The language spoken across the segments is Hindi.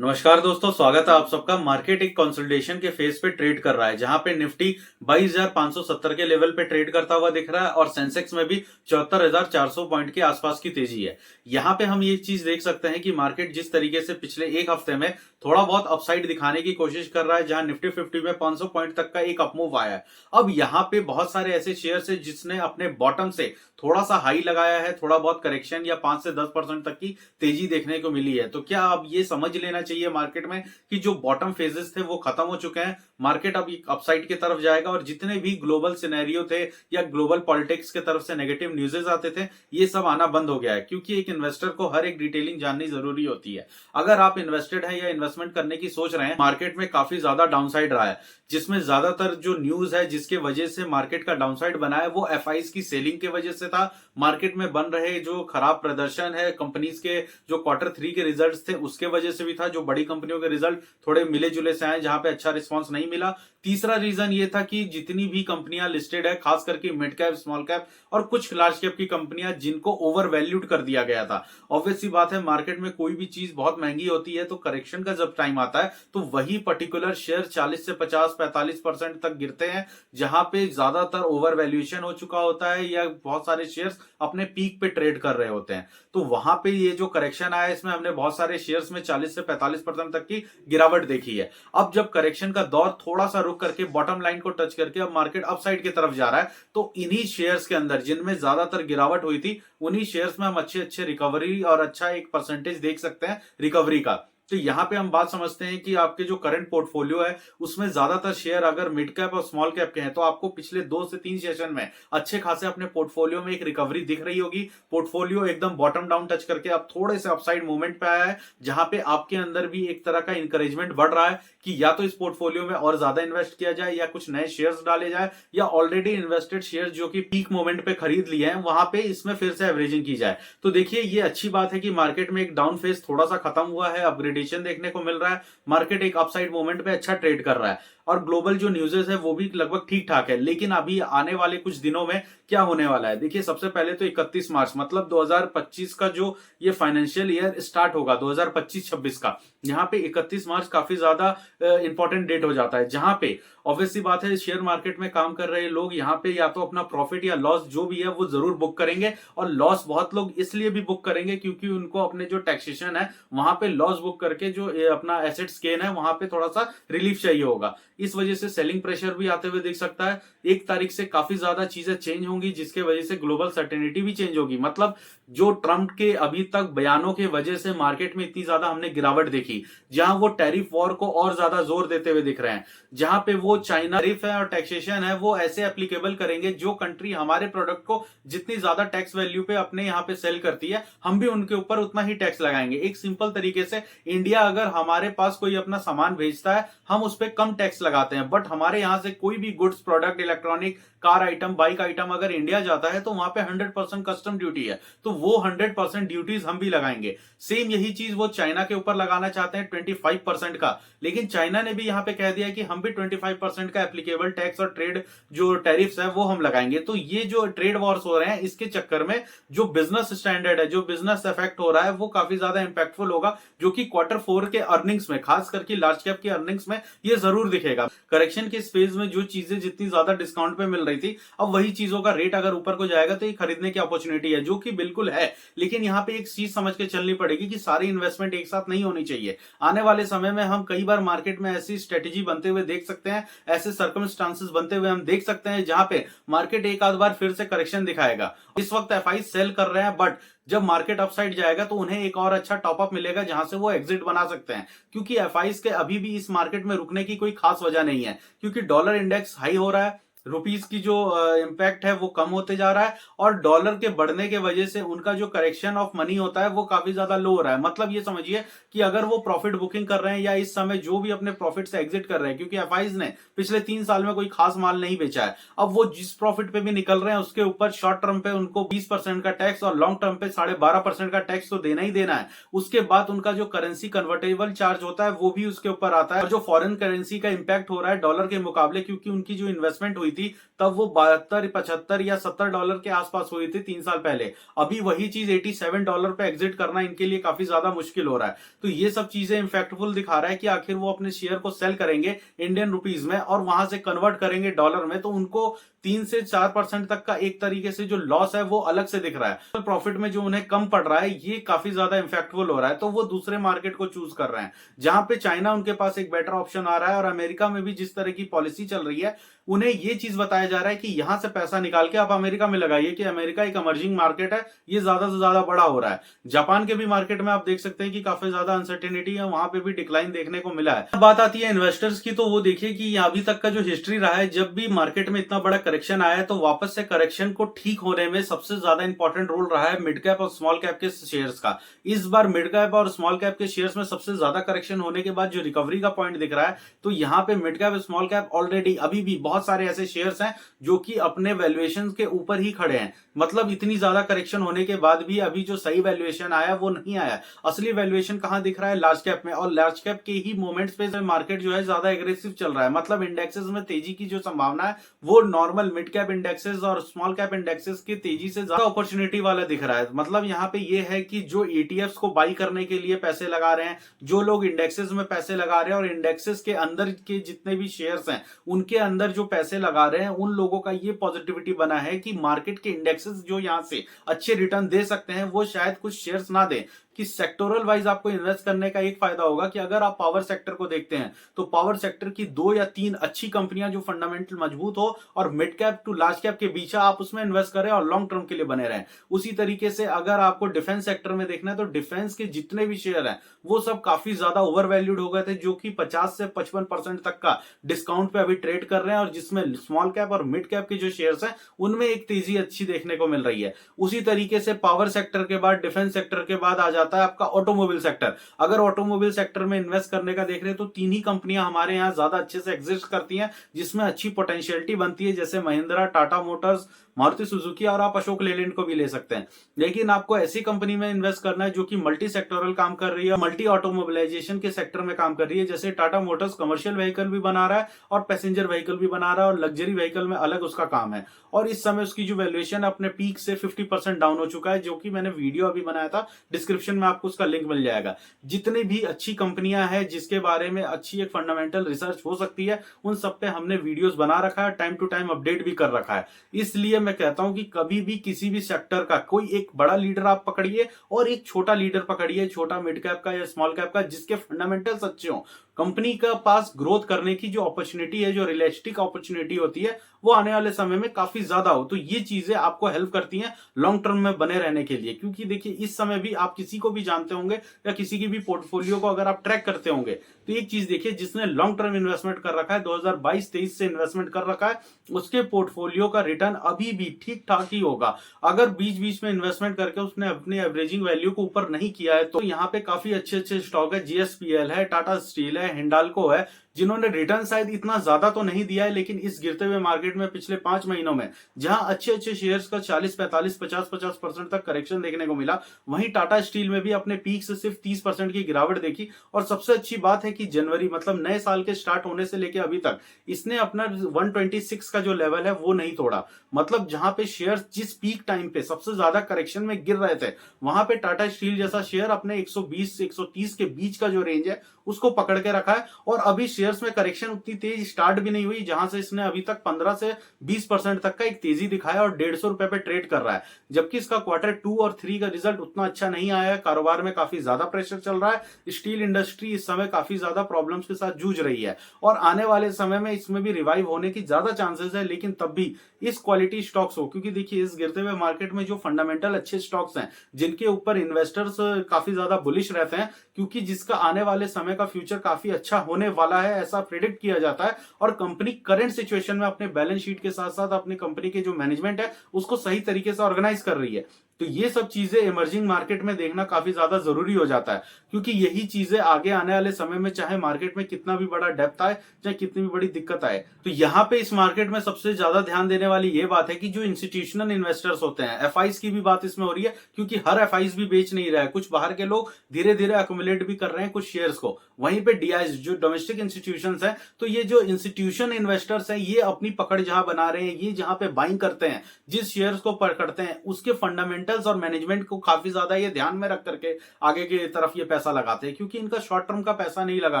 नमस्कार दोस्तों, स्वागत है आप सबका। मार्केट एक कंसोलिडेशन के फेज पे ट्रेड कर रहा है, जहां पे निफ्टी 22,570 के लेवल पे ट्रेड करता हुआ दिख रहा है और सेंसेक्स में भी 74,400 पॉइंट के आसपास की तेजी है। यहां पे हम ये चीज देख सकते हैं कि मार्केट जिस तरीके से पिछले एक हफ्ते में थोड़ा बहुत अपसाइड दिखाने की कोशिश कर रहा है, जहां निफ्टी 50 में 500 पॉइंट तक का एक अपमूव आया है। अब यहाँ पे बहुत सारे ऐसे शेयर है जिसने अपने बॉटम से थोड़ा सा हाई लगाया है, थोड़ा बहुत करेक्शन या 5 से 10% तक की तेजी देखने को मिली है। तो क्या अब ये समझ लेना चाहिए मार्केट में कि जो बॉटम फेजेस थे वो खत्म हो चुके हैं, मार्केट अब अपसाइड की तरफ जाएगा और जितने भी ग्लोबल सिनेरियो थे या ग्लोबल पॉलिटिक्स की तरफ से नेगेटिव न्यूज़ेस आते थे, ये सब आना बंद हो गया है। क्योंकि एक इन्वेस्टर को हर एक डिटेलिंग जाननी जरूरी होती है। अगर आप इन्वेस्टेड है या इन्वेस्टमेंट करने की सोच रहे हैं, मार्केट में काफी ज्यादा डाउनसाइड रहा है, जिसमें ज्यादातर जो न्यूज है जिसके वजह से मार्केट का डाउनसाइड बना है वो एफआईज की सेलिंग के वजह से था। मार्केट में बन रहे जो खराब प्रदर्शन है कंपनीज के, जो Q3 के रिजल्ट्स थे उसके वजह से भी था। जो बड़ी कंपनियों के रिजल्ट थोड़े मिले जुले से आए, जहां पे अच्छा रिस्पांस नहीं मिला। तीसरा रीजन ये था कि जितनी भी कंपनियां लिस्टेड है, खास करके मिड कैप, स्मॉल कैप और कुछ लार्ज कैप की कंपनियां, जिनको ओवर वैल्यूड कर दिया गया था। ऑब्वियस सी बात है, मार्केट में कोई भी चीज बहुत महंगी होती है तो करेक्शन का जब टाइम आता है तो वही पर्टिकुलर शेयर 40 से 50-45% तक गिरते हैं, जहां पे ज्यादातर ओवर वैल्यूएशन हो चुका होता है या बहुत सारे शेयर्स अपने पीक पे ट्रेड कर रहे होते हैं। तो वहां पे ये जो करेक्शन आया, इसमें हमने बहुत सारे शेयर्स में 40 से 45% तक की गिरावट देखी है। अब जब करेक्शन का दौर थोड़ा सा रुक करके बॉटम लाइन को टच करके अब मार्केट अपसाइड की तरफ जा रहा है, तो इन्हीं शेयर्स के अंदर जिनमें ज्यादातर गिरावट हुई थी, उन्हीं शेयर्स में हम अच्छे अच्छे रिकवरी और अच्छा एक परसेंटेज देख सकते हैं रिकवरी का। तो यहां पे हम बात समझते हैं कि आपके जो करंट पोर्टफोलियो है उसमें ज्यादातर शेयर अगर मिड कैप और स्मॉल कैप के हैं, तो आपको पिछले 2 से 3 सेशन में अच्छे खासे अपने पोर्टफोलियो में एक रिकवरी दिख रही होगी। पोर्टफोलियो एकदम बॉटम डाउन टच करके अब थोड़े से अपसाइड मूवमेंट पे आया है, जहां पे आपके अंदर भी एक तरह का इंकरेजमेंट बढ़ रहा है कि या तो इस पोर्टफोलियो में और ज्यादा इन्वेस्ट किया जाए या कुछ नए शेयर्स डाले जाए, या ऑलरेडी इन्वेस्टेड शेयर जो कि पीक मोमेंट पे खरीद लिए हैं वहां पे इसमें फिर से एवरेजिंग की जाए। तो देखिए, ये अच्छी बात है कि मार्केट में एक डाउन फेज थोड़ा सा खत्म हुआ है, अपग्रेडेशन देखने को मिल रहा है, मार्केट एक अपसाइड मोमेंट पे अच्छा ट्रेड कर रहा है और ग्लोबल जो न्यूज़ेस है वो भी लगभग ठीक ठाक है। लेकिन अभी आने वाले कुछ दिनों में क्या होने वाला है, देखिए, सबसे पहले तो 31 मार्च मतलब 2025 का जो ये फाइनेंशियल ईयर स्टार्ट होगा 2025-26 का, यहाँ पे 31 मार्च काफी ज्यादा इंपॉर्टेंट डेट हो जाता है, जहां पे ऑब्वियस सी बात है शेयर मार्केट में काम कर रहे लोग यहाँ पे या तो अपना प्रॉफिट या लॉस जो भी है वो जरूर बुक करेंगे। और लॉस बहुत लोग इसलिए भी बुक करेंगे क्योंकि उनको अपने जो टैक्सेशन है वहां पे लॉस बुक करके जो अपना एसेट्स गेन है वहां पे थोड़ा सा रिलीफ चाहिए होगा। इस वजह से सेलिंग प्रेशर भी आते हुए दिख सकता है। 1 तारीख से काफी ज्यादा चीजें चेंज होंगी, जिसके वजह से ग्लोबल सर्टेनिटी भी चेंज होगी। मतलब जो ट्रंप के अभी तक बयानों के वजह से मार्केट में इतनी ज्यादा हमने गिरावट देखी, जहां वो टैरिफ वॉर को और ज्यादा जोर देते हुए दिख रहे हैं, जहां पे वो चाइना टैरिफ है और टैक्सेशन है वो ऐसे एप्लीकेबल करेंगे, जो कंट्री हमारे प्रोडक्ट को जितनी ज्यादा टैक्स वैल्यू पे अपने यहाँ पे सेल करती है, हम भी उनके ऊपर उतना ही टैक्स लगाएंगे। एक सिंपल तरीके से, इंडिया अगर हमारे पास कोई अपना सामान भेजता है, हम उस पर कम टैक्स लगाते हैं, बट हमारे यहां से कोई भी goods, product, electronic, car item, bike item अगर इंडिया जाता है तो वहां पे 100% कस्टम ड्यूटी है, तो वो 100% ड्यूटीज हम भी लगाएंगे। सेम यही चीज वो चाइना के ऊपर लगाना चाहते हैं 25% का, लेकिन चाइना ने भी यहां पे कह दिया कि हम भी 25% का एप्लीकेबल टैक्स और ट्रेड जो टैरिफ्स है वो हम लगाएंगे। तो ये जो ट्रेड वॉर्स हो रहे हैं, इसके चक्कर में जो बिजनेस स्टैंडर्ड है, जो बिजनेस इफेक्ट हो रहा है, वो काफी ज्यादा इंपैक्टफुल होगा, जो कि Q4 के अर्निंग्स में, खास करके लार्ज कैप की अर्निंग्स में ये जरूर दिखेगा। करेक्शन के इस फेज में जो चीजें जितनी ज्यादा डिस्काउंट पे मिल रही थी, अब वही चीजों का रेट अगर ऊपर को जाएगा तो ये खरीदने की अपॉर्चुनिटी है, जो कि बिल्कुल है। लेकिन यहाँ पे एक चीज समझ के चलनी पड़ेगी कि सारी इन्वेस्टमेंट एक साथ नहीं होनी चाहिए। आने वाले समय में हम कई बार मार्केट में ऐसी स्ट्रेटेजी बनते हुए देख सकते हैं, ऐसे सर्कमस्टांसेस बनते हुए हम देख सकते हैं, जहां पे मार्केट एक आध बार फिर से करेक्शन दिखाएगा। इस वक्त एफआई सेल कर रहे हैं, बट जब मार्केट अपसाइड जाएगा तो उन्हें एक और अच्छा टॉपअप मिलेगा, जहां से वो एग्जिट बना सकते हैं। क्योंकि एफआईज के अभी भी इस मार्केट में रुकने की कोई खास वजह नहीं है, क्योंकि डॉलर इंडेक्स हाई हो रहा है, रुपीस की जो इंपैक्ट है वो कम होते जा रहा है, और डॉलर के बढ़ने के वजह से उनका जो करेक्शन ऑफ मनी होता है वो काफी ज्यादा लो हो रहा है। मतलब ये समझिए कि अगर वो प्रॉफिट बुकिंग कर रहे हैं या इस समय जो भी अपने प्रॉफिट से एग्जिट कर रहे हैं, क्योंकि एफआईज ने पिछले 3 साल में कोई खास माल नहीं बेचा है, अब वो जिस प्रॉफिट पे भी निकल रहे हैं उसके ऊपर शॉर्ट टर्म पे उनको 20% का टैक्स और लॉन्ग टर्म पे 12.5% का टैक्स तो देना ही देना है। उसके बाद उनका जो करेंसी कन्वर्टेबल चार्ज होता है वो भी उसके ऊपर आता है, और जो फॉरेन करेंसी का इंपैक्ट हो रहा है डॉलर के मुकाबले, क्योंकि उनकी जो इन्वेस्टमेंट हुई थी तब वो 72, 75 या $70 के आसपास हुई थी 3 साल पहले। अभी वही चीज $87 पे एग्जिट करना इनके लिए काफी ज्यादा मुश्किल हो रहा है। तो ये सब चीजें इम्फेक्टफुल दिखा रहा है कि आखिर वो अपने शेयर को सेल करेंगे इंडियन रुपीज में और वहां से कन्वर्ट करेंगे डॉलर में, तो उनको 3 से 4% तक का एक तरीके से जो लॉस है वो अलग से दिख रहा है। प्रॉफिट में जो उन्हें कम पड़ रहा है ये काफी ज्यादा इम्फेक्टफुल हो रहा है, तो वो दूसरे मार्केट को चूज कर रहे हैं जहां पे चाइना उनके पास एक बेटर ऑप्शन आ रहा है और अमेरिका में भी जिस तरह की पॉलिसी चल रही है उन्हें ये चीज बताया जा रहा है कि यहां से पैसा निकाल के आप अमेरिका में लगाइए कि अमेरिका एक इमर्जिंग मार्केट है, ये ज्यादा से ज्यादा बड़ा हो रहा है। जापान के भी मार्केट में आप देख सकते हैं कि काफी ज्यादा अनसर्टेनिटी है, वहां पे भी डिक्लाइन देखने को मिला है। बात आती है इन्वेस्टर्स की, तो वो देखिए कि अभी तक का जो हिस्ट्री रहा है, जब भी मार्केट में इतना बड़ा करेक्शन आया है तो वापस से करेक्शन को ठीक होने में सबसे ज्यादा इंपॉर्टेंट रोल रहा है मिड कैप और स्मॉल कैप के शेयर्स का। इस बार मिड कैप और स्मॉल कैप के शेयर्स में सबसे ज्यादा करेक्शन होने के बाद जो रिकवरी का पॉइंट दिख रहा है, तो यहाँ पे mid cap small cap already अभी भी बहुत सारे ऐसे शेयर्स हैं जो कि अपने वैल्यूएशन के ऊपर ही खड़े हैं। मतलब इतनी ज्यादा करेक्शन होने के बाद भी अभी जो सही वैल्यूएशन आया वो नहीं आया। असली वैल्यूएशन कहां दिख रहा है? लार्ज कैप में, और लार्ज कैप के ही मोमेंट्स पे मार्केट जो है ज्यादा एग्रेसिव चल रहा है। मतलब इंडेक्सेस में तेजी की जो संभावना है वो नॉर्मल मिड कैप इंडेक्सेस और स्मॉल कैप इंडेक्सेस की तेजी से ज्यादा अपॉर्चुनिटी वाला दिख रहा है। मतलब यहाँ पे ये है कि जो ईटीएफ्स को बाई करने के लिए पैसे लगा रहे हैं, जो लोग इंडेक्सेस में पैसे लगा रहे हैं और इंडेक्सेस के अंदर के जितने भी शेयर्स हैं उनके अंदर जो पैसे लगा रहे हैं, उन लोगों का ये पॉजिटिविटी बना है कि मार्केट के इंडेक्सेस जो यहां से अच्छे रिटर्न दे सकते हैं वो शायद कुछ शेयर्स ना दें। कि सेक्टोरल वाइज आपको इन्वेस्ट करने का एक फायदा होगा कि अगर आप पावर सेक्टर को देखते हैं तो पावर सेक्टर की 2 या 3 अच्छी कंपनियां जो फंडामेंटल मजबूत हो और mid cap to large cap के बीच आप उसमें इन्वेस्ट करें और लॉन्ग टर्म के लिए बने रहें। उसी तरीके से अगर आपको डिफेंस सेक्टर में देखना है तो डिफेंस के जितने भी शेयर हैं वो सब काफी ज्यादा ओवर वैल्यूड हो गए थे, जो कि 50 से 55% तक का डिस्काउंट पे अभी ट्रेड कर रहे हैं, और जिसमें स्मॉल कैप और मिड कैप के जो शेयर्स हैं उनमें एक तेजी अच्छी देखने को मिल रही है। उसी तरीके से पावर सेक्टर के बाद, डिफेंस सेक्टर के बाद आ जाता है आपका ऑटोमोबाइल सेक्टर। अगर ऑटोमोबाइल सेक्टर में इन्वेस्ट करने का देख रहे हैं तो 3 ही कंपनियां हमारे यहां ज्यादा अच्छे से एग्जिस्ट करती हैं जिसमें अच्छी पोटेंशियलिटी बनती है, जैसे महिंद्रा, टाटा मोटर्स, मारुति सुजुकी, और आप अशोक लेलैंड को भी ले सकते हैं। लेकिन आपको ऐसी कंपनी में इन्वेस्ट करना है जो कि मल्टी सेक्टोरल काम कर रही है, मल्टी ऑटोमोबाइलाइजेशन के सेक्टर में काम कर रही है। जैसे टाटा मोटर्स कमर्शियल व्हीकल भी बना रहा है और पैसेंजर व्हीकल भी बना रहा है और लग्जरी व्हीकल में अलग उसका काम है। और इस समय उसकी जो वैल्यूएशन अपने पीक से 50% डाउन हो चुका है, जो कि मैंने वीडियो अभी बनाया था, डिस्क्रिप्शन में आपको उसका लिंक मिल जाएगा। जितनी भी अच्छी कंपनियां हैं जिसके बारे में अच्छी एक फंडामेंटल रिसर्च हो सकती है उन सब पे हमने वीडियोस बना रखा है, टाइम टू टाइम अपडेट भी कर रखा है। इसलिए मैं कहता हूं कि कभी भी किसी भी सेक्टर का कोई एक बड़ा लीडर आप पकड़िए और एक छोटा लीडर पकड़िए, छोटा मिड कैप का या स्मॉल कैप का, जिसके फंडामेंटल्स अच्छे हों। कंपनी का पास ग्रोथ करने की जो अपॉर्चुनिटी है, जो रियलिस्टिक अपॉर्चुनिटी होती है, वो आने वाले समय में काफी ज्यादा हो, तो ये चीजें आपको हेल्प करती हैं लॉन्ग टर्म में बने रहने के लिए। क्योंकि देखिए इस समय भी आप किसी को भी जानते होंगे या किसी की भी पोर्टफोलियो को अगर आप ट्रैक करते होंगे तो एक चीज देखिए, जिसने लॉन्ग टर्म इन्वेस्टमेंट कर रखा है, 2022-23 से इन्वेस्टमेंट कर रखा है, उसके पोर्टफोलियो का रिटर्न अभी भी ठीक ठाक ही होगा। अगर बीच बीच में इन्वेस्टमेंट करके उसने अपनी एवरेजिंग वैल्यू को ऊपर नहीं किया है तो यहाँ पे काफी अच्छे अच्छे स्टॉक है, जीएसपीएल है, टाटा स्टील है, हिंडाल्को है, जिन्होंने रिटर्न शायद इतना ज्यादा तो नहीं दिया है, लेकिन इस गिरते हुए मार्केट में पिछले 5 महीनों में जहां अच्छे अच्छे शेयर्स का 40, 45, 50% तक करेक्शन देखने को मिला, वहीं टाटा स्टील में भी अपने पीक से सिर्फ 30% की गिरावट देखी। और सबसे अच्छी बात है कि जनवरी, मतलब नए साल के स्टार्ट होने से लेकर अभी तक इसने अपना 126 का जो लेवल है वो नहीं तोड़ा। मतलब जहां पे शेयर जिस पीक टाइम पे सबसे ज्यादा करेक्शन में गिर रहे थे, वहां पे टाटा स्टील जैसा शेयर अपने 120 से 130 के बीच का जो रेंज है उसको पकड़ के रखा है। और अभी शेयर्स में करेक्शन उतनी तेज स्टार्ट भी नहीं हुई, जहां से इसने अभी तक 15 से 20% तक का एक तेजी दिखाया और 150 रुपए पे ट्रेड कर रहा है। जबकि इसका Q2 और 3 का रिजल्ट उतना अच्छा नहीं आया है, कारोबार में काफी ज्यादा प्रेशर चल रहा है। स्टील इंडस्ट्री इस समय काफी ज्यादा प्रॉब्लम्स के साथ जूझ रही है और आने वाले समय में इसमें भी रिवाइव होने की ज्यादा चांसेस है, लेकिन तब भी इस क्वालिटी स्टॉक्स हो, क्योंकि देखिए इस गिरते हुए मार्केट में जो फंडामेंटल अच्छे स्टॉक्स हैं जिनके ऊपर इन्वेस्टर्स काफी ज्यादा बुलिश रहते हैं, क्योंकि जिसका आने वाले समय का फ्यूचर काफी अच्छा होने वाला है ऐसा प्रेडिक्ट किया जाता है। और कंपनी करंट सिचुएशन में अपने बैलेंस शीट के साथ साथ अपनी कंपनी के जो मैनेजमेंट है उसको सही तरीके से ऑर्गेनाइज कर रही है। तो ये सब चीजें इमर्जिंग मार्केट में देखना काफी ज्यादा जरूरी हो जाता है, क्योंकि यही चीजें आगे आने वाले समय में चाहे मार्केट में कितना भी बड़ा डेप्थ आए, चाहे कितनी भी बड़ी दिक्कत आए, तो यहाँ पे इस मार्केट में सबसे ज्यादा ध्यान देने वाली ये बात है कि जो इंस्टीट्यूशनल इन्वेस्टर्स होते हैं, एफआईज की भी बात इसमें हो रही है, क्योंकि हर एफआईज भी बेच नहीं रहा है, कुछ बाहर के लोग धीरे धीरे अक्यूमुलेट भी कर रहे हैं कुछ शेयर्स को, वहीं पे डीआईज जो डोमेस्टिक इंस्टीट्यूशंस हैं, तो ये जो इंस्टीट्यूशन इन्वेस्टर्स हैं ये अपनी पकड़ जहां बना रहे हैं, ये जहां पे बाइंग करते हैं, जिस शेयर्स को पकड़ते हैं उसके फंडामेंटल्स और मैनेजमेंट को काफी ज्यादा ये ध्यान में रख करके आगे की तरफ ये पैसा लगाते हैं, क्योंकि इनका शॉर्ट टर्म का पैसा नहीं लगा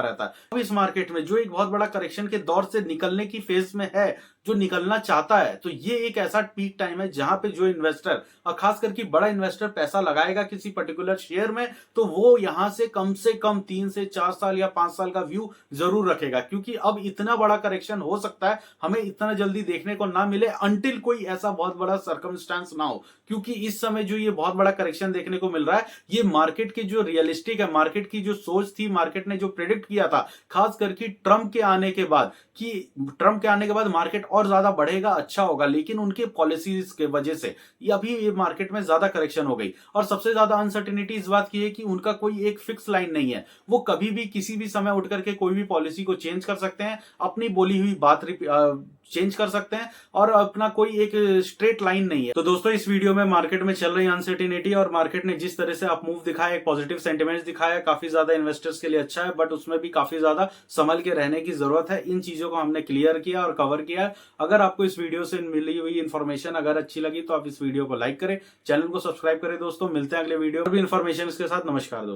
रहता है। अब इस मार्केट में जो एक बहुत बड़ा करेक्शन के दौर से निकलने की फेज में है, जो निकलना चाहता है, तो ये एक ऐसा पीक टाइम है जहां पे जो इन्वेस्टर और खास करके बड़ा इन्वेस्टर पैसा लगाएगा किसी पर्टिकुलर शेयर में, तो वो यहां से कम 3 से 4 साल या 5 साल का व्यू जरूर रखेगा, क्योंकि अब इतना बड़ा करेक्शन हो सकता है हमें इतना जल्दी देखने को ना मिले, अंटिल कोई ऐसा बहुत बड़ा सर्कमस्टांस ना हो। क्योंकि इस समय जो ये बहुत बड़ा करेक्शन देखने को मिल रहा है, ये मार्केट की जो रियलिस्टिक है, मार्केट की जो सोच थी, मार्केट ने जो प्रेडिक्ट किया था खास करके ट्रंप के आने के बाद, कि ट्रंप के आने के बाद मार्केट और ज्यादा बढ़ेगा, अच्छा होगा, लेकिन उनके पॉलिसीज के वजह से ये मार्केट में ज्यादा करेक्शन हो गई। और सबसे ज्यादा अनसर्टेनिटी इस बात की है कि उनका कोई एक फिक्स लाइन नहीं है, वो कभी भी किसी भी समय उठ करके कोई भी पॉलिसी को चेंज कर सकते हैं, अपनी बोली हुई बात चेंज कर सकते हैं, और अपना कोई एक स्ट्रेट लाइन नहीं है। तो दोस्तों इस वीडियो में मार्केट में चल रही अनसर्टेनिटी और मार्केट ने जिस तरह से अप मूव दिखाया, एक पॉजिटिव सेंटिमेंट्स दिखाया, काफी ज्यादा इन्वेस्टर्स के लिए अच्छा है, बट उसमें भी काफी ज्यादा संभल के रहने की जरूरत है। इन चीजों को हमने क्लियर किया और कवर किया। अगर आपको इस वीडियो से मिली हुई इन्फॉर्मेशन अगर अच्छी लगी तो आप इस वीडियो को लाइक करें, चैनल को सब्सक्राइब करें। दोस्तों मिलते हैं अगले वीडियो और भी इन्फॉर्मेशन के साथ। नमस्कार दोस्तों।